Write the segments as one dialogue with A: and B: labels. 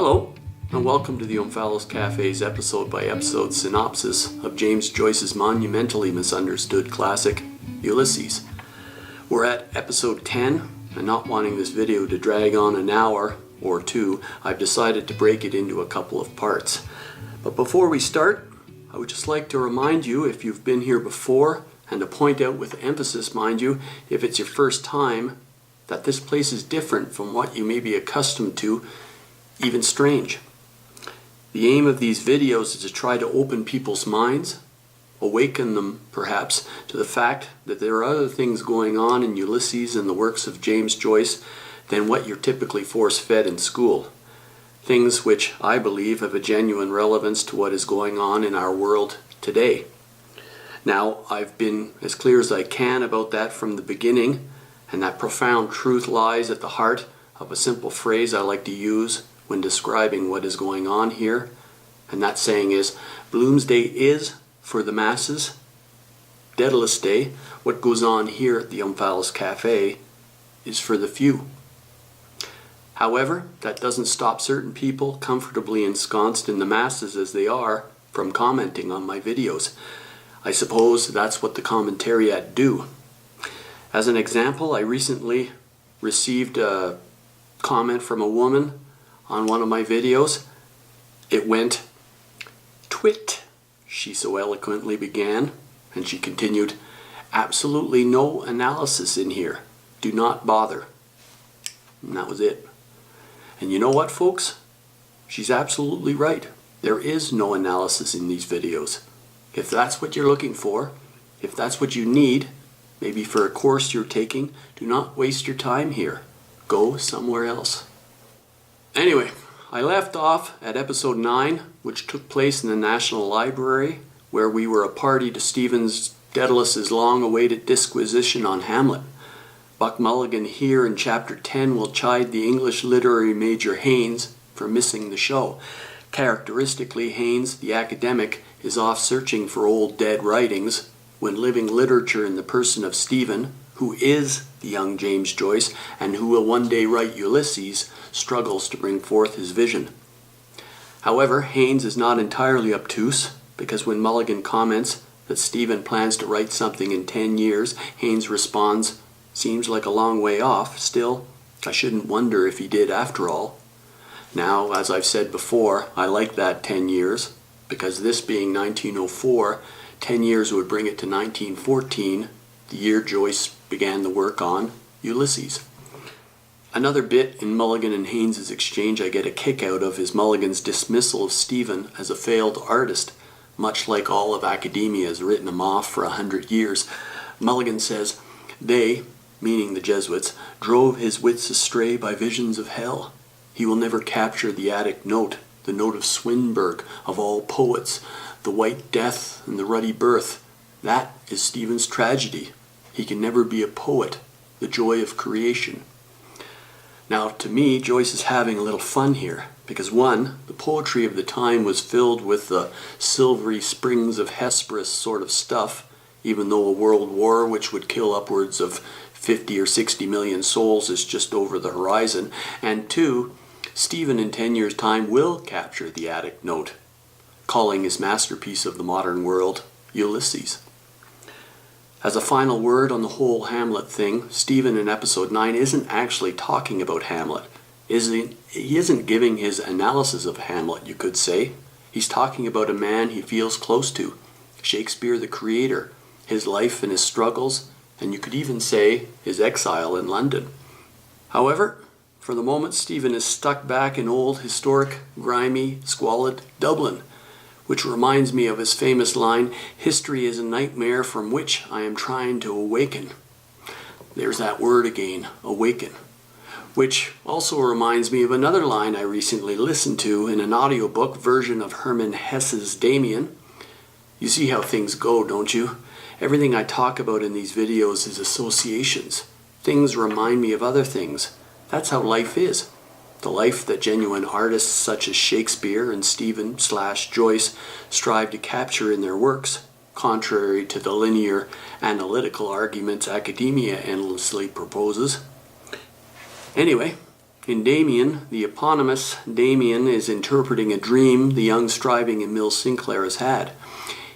A: Hello, and welcome to the Omphalos Cafe's episode by episode synopsis of James Joyce's monumentally misunderstood classic, Ulysses. We're at episode 10, and not wanting this video to drag on an hour or two, I've decided to break it into a couple of parts. But before we start, I would just like to remind you, if you've been here before, and to point out with emphasis, mind you, if it's your first time, that this place is different from what you may be accustomed to, even strange. The aim of these videos is to try to open people's minds, awaken them perhaps to the fact that there are other things going on in Ulysses and the works of James Joyce than what you're typically force-fed in school. Things which I believe have a genuine relevance to what is going on in our world today. Now, I've been as clear as I can about that from the beginning, and that profound truth lies at the heart of a simple phrase I like to use when describing what is going on here, and that saying is, Bloomsday is for the masses, Dedalus Day, what goes on here at the Omphalos Cafe, is for the few. However, that doesn't stop certain people, comfortably ensconced in the masses as they are, from commenting on my videos. I suppose that's what the commentariat do. As an example, I recently received a comment from a woman on one of my videos. It went, "Twit," she so eloquently began, and she continued, "Absolutely no analysis in here. Do not bother." And that was it. And you know what, folks? She's absolutely right. There is no analysis in these videos. If that's what you're looking for, if that's what you need, maybe for a course you're taking, do not waste your time here. Go somewhere else. Anyway, I left off at episode 9, which took place in the National Library, where we were a party to Stephen Dedalus' long-awaited disquisition on Hamlet. Buck Mulligan here in chapter 10 will chide the English literary major Haynes for missing the show. Characteristically, Haynes, the academic, is off searching for old dead writings, when living literature in the person of Stephen, who is the young James Joyce and who will one day write Ulysses, struggles to bring forth his vision. However, Haynes is not entirely obtuse, because when Mulligan comments that Stephen plans to write something in 10 years, Haynes responds, "Seems like a long way off. Still, I shouldn't wonder if he did after all." Now, as I've said before, I like that 10 years, because this being 1904, 10 years would bring it to 1914, the year Joyce began the work on Ulysses. Another bit in Mulligan and Haynes' exchange I get a kick out of is Mulligan's dismissal of Stephen as a failed artist, much like all of academia has written him off for 100 years. Mulligan says, "They," meaning the Jesuits, "drove his wits astray by visions of hell. He will never capture the Attic note, the note of Swinburne, of all poets, the white death and the ruddy birth. That is Stephen's tragedy. He can never be a poet, the joy of creation." Now, to me, Joyce is having a little fun here, because one, the poetry of the time was filled with the silvery springs of Hesperus sort of stuff, even though a world war which would kill upwards of 50 or 60 million souls is just over the horizon. And two, Stephen in 10 years' time will capture the Attic note, calling his masterpiece of the modern world Ulysses. As a final word on the whole Hamlet thing, Stephen in episode 9 isn't actually talking about Hamlet. He isn't giving his analysis of Hamlet, you could say. He's talking about a man he feels close to, Shakespeare the creator, his life and his struggles, and you could even say his exile in London. However, for the moment, Stephen is stuck back in old, historic, grimy, squalid Dublin, which reminds me of his famous line, "History is a nightmare from which I am trying to awaken." There's that word again, awaken. Which also reminds me of another line I recently listened to in an audiobook version of Hermann Hesse's Damien. You see how things go, don't you? Everything I talk about in these videos is associations. Things remind me of other things. That's how life is. The life that genuine artists such as Shakespeare and Stephen/Joyce strive to capture in their works, contrary to the linear, analytical arguments academia endlessly proposes. Anyway, In Damien, the eponymous Damien is interpreting a dream the young striving Emil Sinclair has had.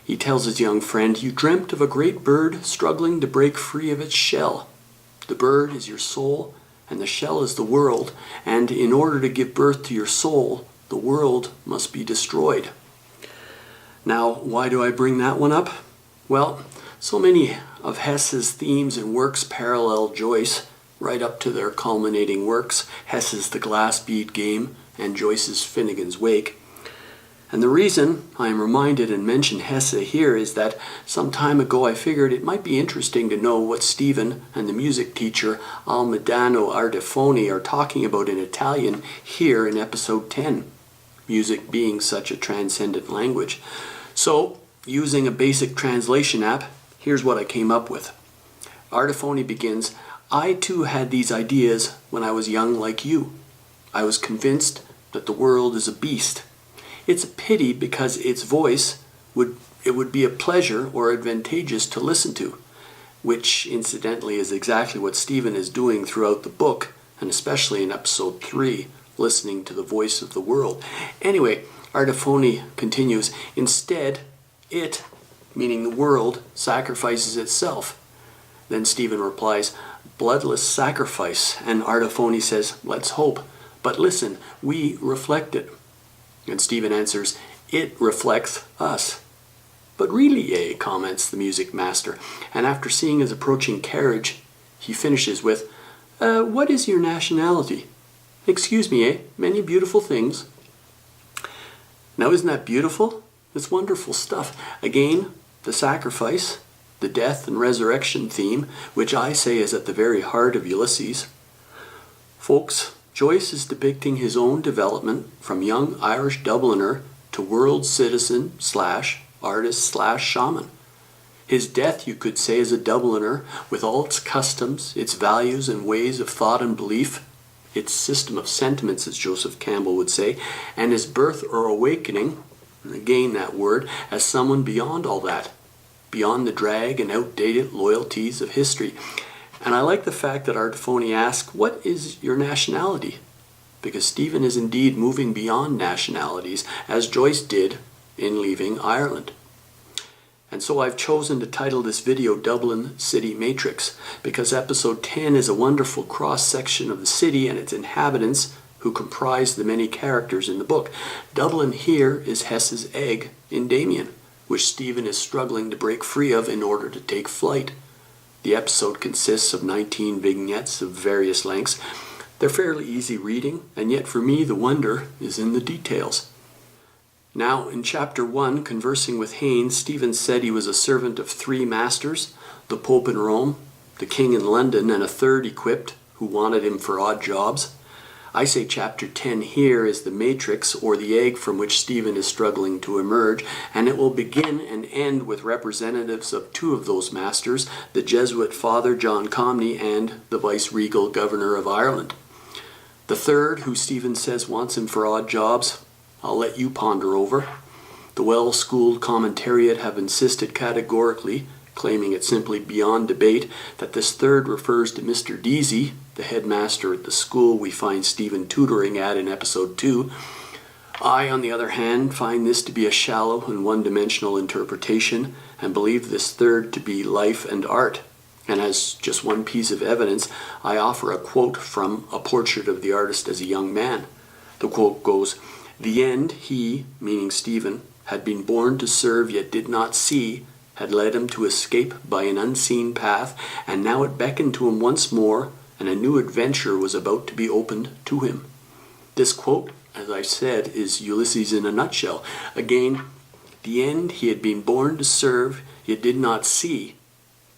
A: He tells his young friend, "You dreamt of a great bird struggling to break free of its shell. The bird is your soul, and the shell is the world, and in order to give birth to your soul, the world must be destroyed." Now, why do I bring that one up? Well, so many of Hesse's themes and works parallel Joyce, right up to their culminating works, Hesse's The Glass Bead Game and Joyce's Finnegan's Wake. And the reason I am reminded and mention Hesse here is that some time ago I figured it might be interesting to know what Stephen and the music teacher Almedano Ardefoni are talking about in Italian here in episode 10, music being such a transcendent language. So, using a basic translation app, here's what I came up with. Ardefoni begins, "I too had these ideas when I was young like you. I was convinced that the world is a beast. It's a pity because its voice would be a pleasure or advantageous to listen to," which incidentally is exactly what Stephen is doing throughout the book, and especially in episode 3, listening to the voice of the world. Anyway, Ardefoni continues, "Instead, it, meaning the world, sacrifices itself." Then Stephen replies, "Bloodless sacrifice," and Ardefoni says, "Let's hope. But listen, we reflect it." And Stephen answers, "It reflects us." "But really, eh?" comments the music master, and after seeing his approaching carriage, he finishes with, "What is your nationality? Excuse me, eh? Many beautiful things." Now isn't that beautiful? It's wonderful stuff. Again, the sacrifice, the death and resurrection theme, which I say is at the very heart of Ulysses. Folks, Joyce is depicting his own development from young Irish Dubliner to world citizen / artist / shaman. His death, you could say, is a Dubliner with all its customs, its values and ways of thought and belief, its system of sentiments, as Joseph Campbell would say, and his birth or awakening, again that word, as someone beyond all that, beyond the drag and outdated loyalties of history. And I like the fact that Ardefoni asks, "What is your nationality?" Because Stephen is indeed moving beyond nationalities, as Joyce did in leaving Ireland. And so I've chosen to title this video Dublin City Matrix, because episode 10 is a wonderful cross-section of the city and its inhabitants who comprise the many characters in the book. Dublin here is Hesse's egg in Damien, which Stephen is struggling to break free of in order to take flight. The episode consists of 19 vignettes of various lengths. They're fairly easy reading, and yet for me the wonder is in the details. Now, in chapter 1, conversing with Haynes, Stephen said he was a servant of 3 masters, the Pope in Rome, the King in London, and a third equipped who wanted him for odd jobs. I say chapter 10 here is the matrix, or the egg from which Stephen is struggling to emerge, and it will begin and end with representatives of 2 of those masters, the Jesuit Father John Comney and the Vice-Regal Governor of Ireland. The third, who Stephen says wants him for odd jobs, I'll let you ponder over. The well-schooled commentariat have insisted categorically, claiming it simply beyond debate, that this third refers to Mr. Deasy, the headmaster at the school we find Stephen tutoring at in episode 2. I, on the other hand, find this to be a shallow and one-dimensional interpretation and believe this third to be life and art. And as just one piece of evidence, I offer a quote from A Portrait of the Artist as a Young Man. The quote goes, "The end he," meaning Stephen, "had been born to serve yet did not see, had led him to escape by an unseen path, and now it beckoned to him once more, and a new adventure was about to be opened to him." This quote, as I said, is Ulysses in a nutshell. Again, the end he had been born to serve, yet did not see,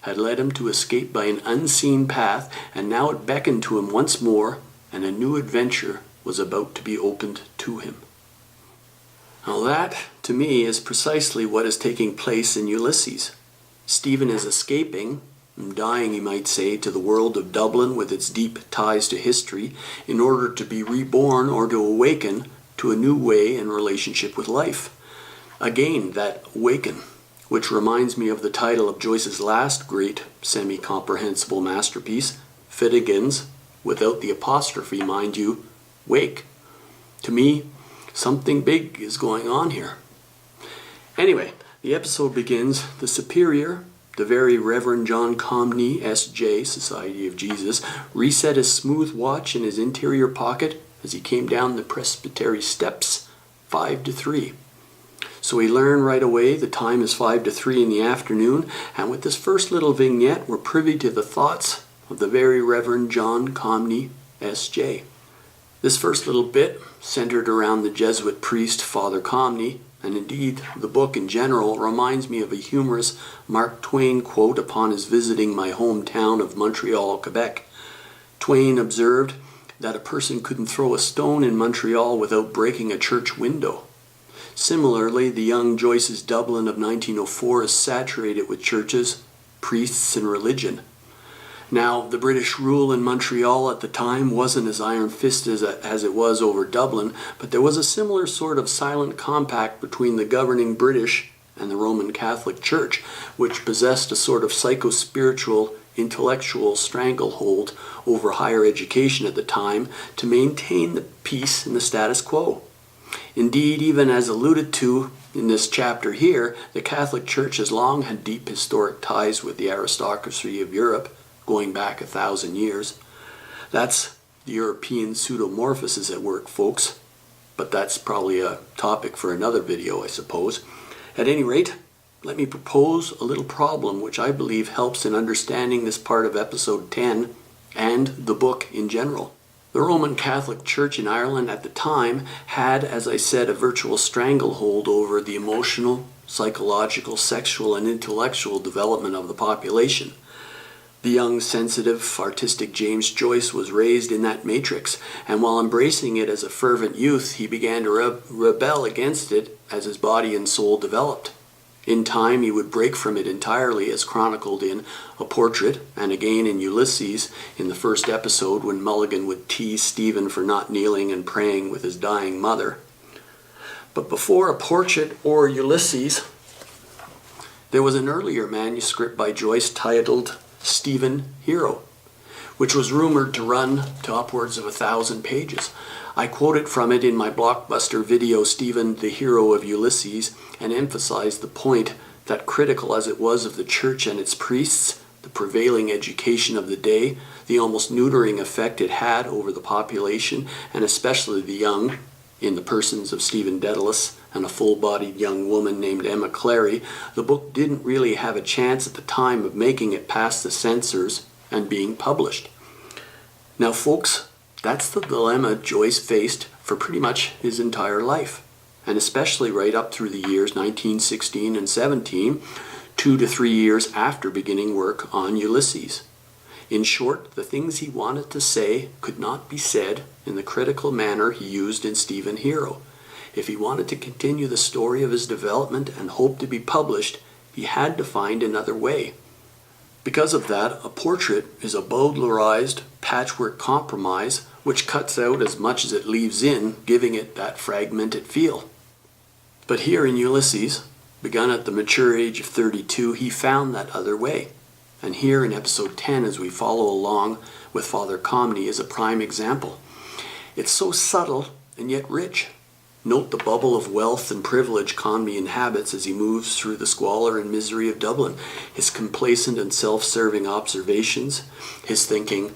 A: had led him to escape by an unseen path, and now it beckoned to him once more, and a new adventure was about to be opened to him. Now that, to me, is precisely what is taking place in Ulysses. Stephen is escaping, dying, you might say, to the world of Dublin with its deep ties to history, in order to be reborn or to awaken to a new way in relationship with life. Again, that awaken, which reminds me of the title of Joyce's last great semi-comprehensible masterpiece, Finnegan's without the apostrophe, mind you, wake. To me, something big is going on here. Anyway, the episode begins. The superior, the very Reverend John Comney, S.J., Society of Jesus, reset his smooth watch in his interior pocket as he came down the presbytery steps, 5 to 3. So we learn right away the time is 5 to 3 in the afternoon, and with this first little vignette, we're privy to the thoughts of the very Reverend John Comney, S.J. This first little bit, centered around the Jesuit priest Father Comney, and indeed the book in general, reminds me of a humorous Mark Twain quote upon his visiting my hometown of Montreal, Quebec. Twain observed that a person couldn't throw a stone in Montreal without breaking a church window. Similarly, the young Joyce's Dublin of 1904 is saturated with churches, priests, and religion. Now, the British rule in Montreal at the time wasn't as iron-fisted as it was over Dublin, but there was a similar sort of silent compact between the governing British and the Roman Catholic Church, which possessed a sort of psycho-spiritual, intellectual stranglehold over higher education at the time to maintain the peace and the status quo. Indeed, even as alluded to in this chapter here, the Catholic Church has long had deep historic ties with the aristocracy of Europe, going back 1,000 years. That's the European pseudomorphosis at work, folks. But that's probably a topic for another video, I suppose. At any rate, let me propose a little problem which I believe helps in understanding this part of episode 10 and the book in general. The Roman Catholic Church in Ireland at the time had, as I said, a virtual stranglehold over the emotional, psychological, sexual, and intellectual development of the population. The young, sensitive, artistic James Joyce was raised in that matrix, and while embracing it as a fervent youth, he began to rebel against it as his body and soul developed. In time, he would break from it entirely, as chronicled in A Portrait, and again in Ulysses, in the first episode when Mulligan would tease Stephen for not kneeling and praying with his dying mother. But before A Portrait or Ulysses, there was an earlier manuscript by Joyce titled Stephen Hero, which was rumored to run to upwards of 1,000 pages. I quoted from it in my blockbuster video, Stephen, the Hero of Ulysses, and emphasized the point that, critical as it was of the church and its priests, the prevailing education of the day, the almost neutering effect it had over the population, and especially the young, in the persons of Stephen Dedalus and a full-bodied young woman named Emma Clary, the book didn't really have a chance at the time of making it past the censors and being published. Now, folks, that's the dilemma Joyce faced for pretty much his entire life, and especially right up through the years 1916 and 17, 2 to 3 years after beginning work on Ulysses. In short, the things he wanted to say could not be said in the critical manner he used in Stephen Hero. If he wanted to continue the story of his development and hope to be published, he had to find another way. Because of that, A Portrait is a bowdlerized patchwork compromise which cuts out as much as it leaves in, giving it that fragmented feel. But here in Ulysses, begun at the mature age of 32, he found that other way. And here in episode 10, as we follow along with Father Comney, is a prime example. It's so subtle and yet rich. Note the bubble of wealth and privilege Comney inhabits as he moves through the squalor and misery of Dublin. His complacent and self-serving observations, his thinking,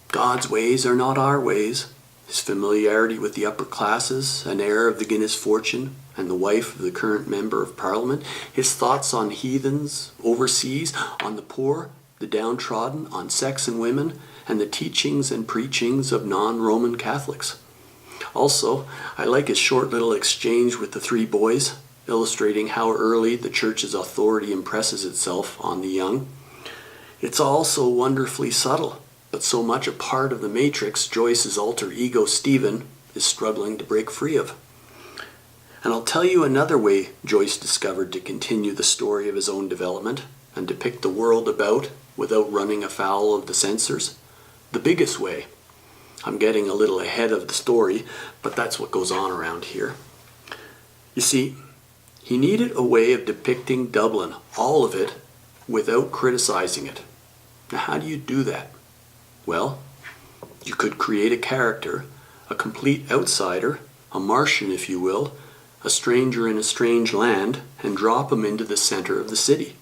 A: God's ways are not our ways, his familiarity with the upper classes, an heir of the Guinness fortune, and the wife of the current member of Parliament, his thoughts on heathens overseas, on the poor, the downtrodden, on sex and women, and the teachings and preachings of non-Roman Catholics. Also, I like his short little exchange with the 3 boys, illustrating how early the church's authority impresses itself on the young. It's all so wonderfully subtle, but so much a part of the matrix Joyce's alter ego Stephen is struggling to break free of. And I'll tell you another way Joyce discovered to continue the story of his own development and depict the world about without running afoul of the censors. The biggest way. I'm getting a little ahead of the story, but that's what goes on around here. You see, he needed a way of depicting Dublin, all of it, without criticizing it. Now, how do you do that? Well, You could create a character, a complete outsider, a Martian if you will, a stranger in a strange land, and drop him into the center of the city.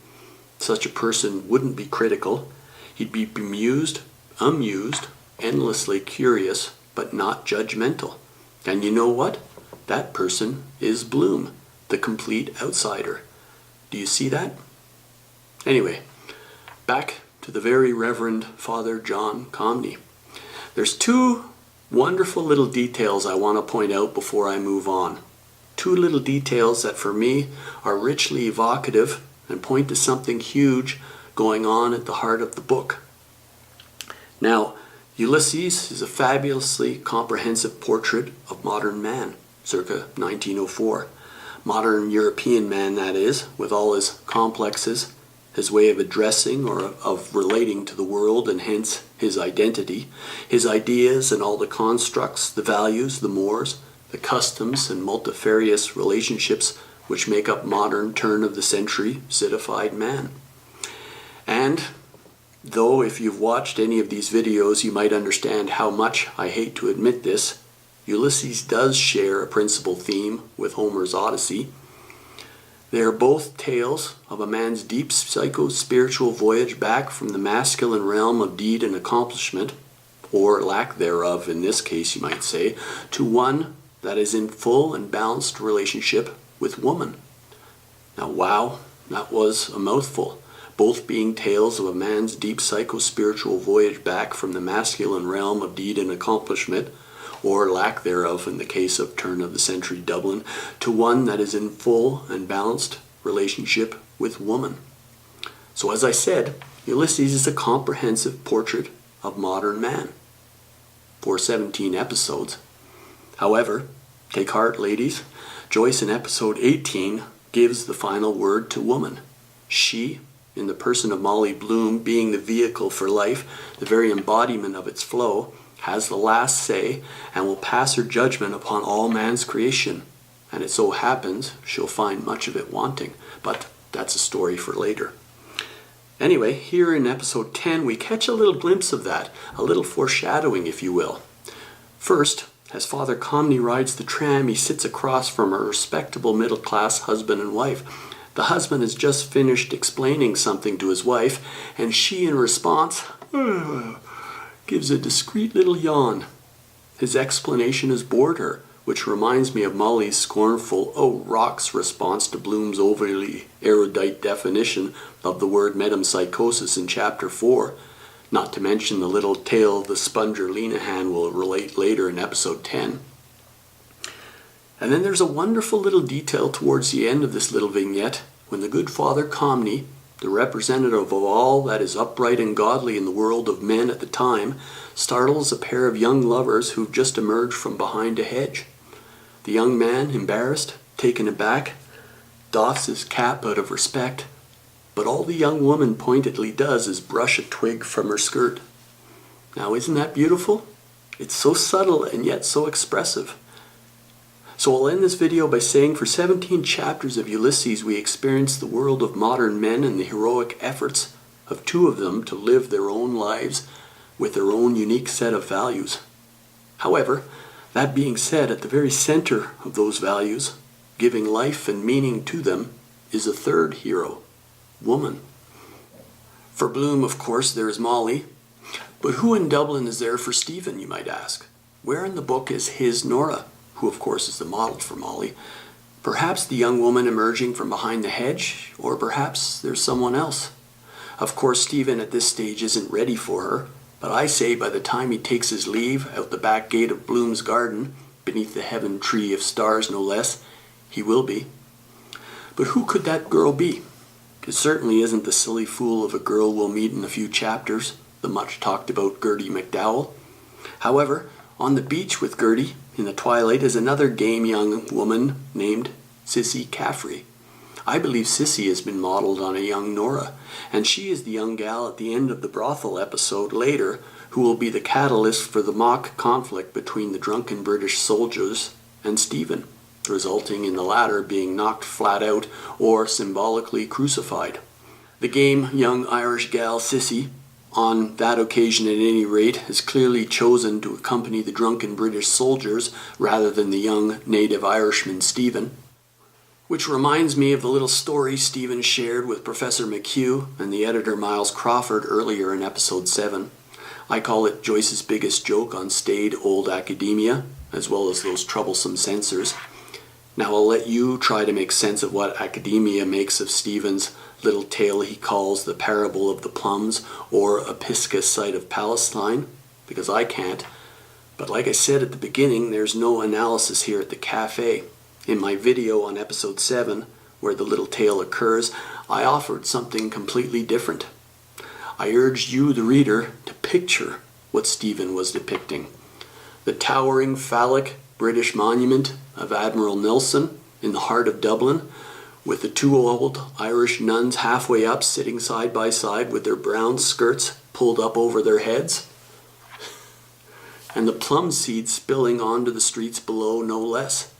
A: Such a person wouldn't be critical. He'd be bemused, amused, endlessly curious, but not judgmental. And you know what? That person is Bloom, the complete outsider. Do you see that? Anyway, back to the very Reverend Father John Comney. There's two wonderful little details I want to point out before I move on. Two little details that for me are richly evocative and point to something huge going on at the heart of the book. Now, Ulysses is a fabulously comprehensive portrait of modern man, circa 1904. Modern European man, that is, with all his complexes, his way of addressing or of relating to the world, and hence his identity, his ideas and all the constructs, the values, the mores, the customs and multifarious relationships which make up modern turn-of-the-century citified man. And though if you've watched any of these videos you might understand how much I hate to admit this, Ulysses does share a principal theme with Homer's Odyssey. They are both tales of a man's deep psycho-spiritual voyage back from the masculine realm of deed and accomplishment, or lack thereof in this case you might say, to one that is in full and balanced relationship with woman. Now wow, that was a mouthful, both being tales of a man's deep psycho-spiritual voyage back from the masculine realm of deed and accomplishment, or lack thereof in the case of turn-of-the-century Dublin, to one that is in full and balanced relationship with woman. So as I said, Ulysses is a comprehensive portrait of modern man for 17 episodes. However, take heart, ladies, Joyce in episode 18 gives the final word to woman. She, in the person of Molly Bloom, being the vehicle for life, the very embodiment of its flow, has the last say and will pass her judgment upon all man's creation. And it so happens she'll find much of it wanting, but that's a story for later. Anyway, here in episode 10 we catch a little glimpse of that, a little foreshadowing if you will. First, as Father Comney rides the tram, he sits across from a respectable middle-class husband and wife. The husband has just finished explaining something to his wife, and she in response gives a discreet little yawn. His explanation has bored her, which reminds me of Molly's scornful "oh rocks" response to Bloom's overly erudite definition of the word metempsychosis in chapter 4, not to mention the little tale the sponger Lenehan will relate later in episode 10. And then there's a wonderful little detail towards the end of this little vignette when the good Father Comney, the representative of all that is upright and godly in the world of men at the time, startles a pair of young lovers who've just emerged from behind a hedge. The young man, embarrassed, taken aback, doffs his cap out of respect, but all the young woman pointedly does is brush a twig from her skirt. Now isn't that beautiful? It's so subtle and yet so expressive. So I'll end this video by saying for 17 chapters of Ulysses we experience the world of modern men and the heroic efforts of two of them to live their own lives with their own unique set of values. However, that being said, at the very center of those values, giving life and meaning to them, is a third hero, woman. For Bloom, of course, there is Molly, but who in Dublin is there for Stephen, you might ask? Where in the book is his Nora, who of course is the model for Molly? Perhaps the young woman emerging from behind the hedge, or perhaps there's someone else. Of course, Stephen at this stage isn't ready for her, but I say by the time he takes his leave out the back gate of Bloom's garden, beneath the heaven tree of stars no less, he will be. But who could that girl be? It certainly isn't the silly fool of a girl we'll meet in a few chapters, the much talked about Gertie McDowell. However, on the beach with Gertie, in the twilight, is another game young woman named Sissy Caffrey. I believe Sissy has been modeled on a young Nora, and she is the young gal at the end of the brothel episode later who will be the catalyst for the mock conflict between the drunken British soldiers and Stephen, resulting in the latter being knocked flat out or symbolically crucified. The game young Irish gal Sissy on that occasion at any rate, has clearly chosen to accompany the drunken British soldiers rather than the young native Irishman Stephen. Which reminds me of the little story Stephen shared with Professor McHugh and the editor Miles Crawford earlier in episode 7. I call it Joyce's biggest joke on staid old academia, as well as those troublesome censors. Now I'll let you try to make sense of what academia makes of Stephen's little tale he calls the Parable of the Plums or a Pisgah Site of Palestine, because I can't. But like I said at the beginning, there's no analysis here at the cafe. In my video on episode 7, where the little tale occurs, I offered something completely different. I urged you, the reader, to picture what Stephen was depicting. The towering phallic British monument of Admiral Nelson in the heart of Dublin, with the two old Irish nuns halfway up sitting side by side with their brown skirts pulled up over their heads, and the plum seeds spilling onto the streets below no less.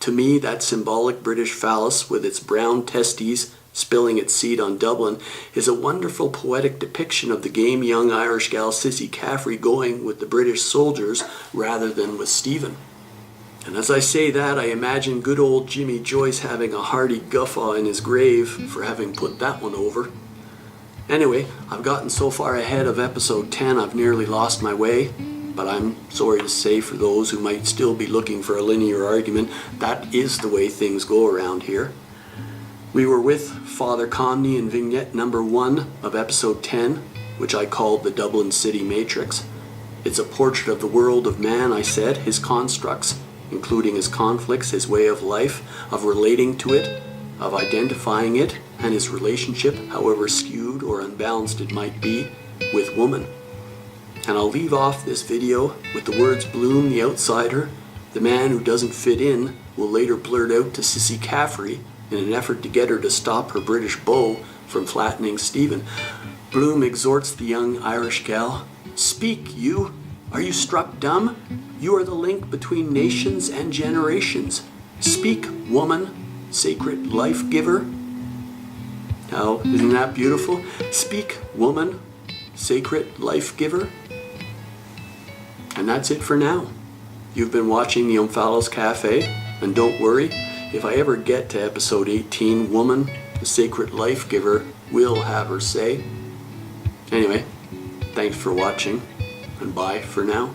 A: To me, that symbolic British phallus with its brown testes spilling its seed on Dublin is a wonderful poetic depiction of the game young Irish gal Sissy Caffrey going with the British soldiers rather than with Stephen. And as I say that, I imagine good old Jimmy Joyce having a hearty guffaw in his grave for having put that one over. Anyway, I've gotten so far ahead of episode 10 I've nearly lost my way. But I'm sorry to say, for those who might still be looking for a linear argument, that is the way things go around here. We were with Father Comney in vignette number 1 of episode 10, which I called the Dublin City Matrix. It's a portrait of the world of man, I said, his constructs, including his conflicts, his way of life, of relating to it, of identifying it, and his relationship, however skewed or unbalanced it might be, with woman. And I'll leave off this video with the words Bloom the outsider, the man who doesn't fit in, will later blurt out to Sissy Caffrey in an effort to get her to stop her British beau from flattening Stephen. Bloom exhorts the young Irish gal, "Speak, you! Are you struck dumb? You are the link between nations and generations. Speak, woman, sacred life giver." Now, isn't that beautiful? Speak, woman, sacred life giver. And that's it for now. You've been watching the Omphalos Cafe, and don't worry, if I ever get to episode 18, woman, the sacred life giver, will have her say. Anyway, thanks for watching, and bye for now.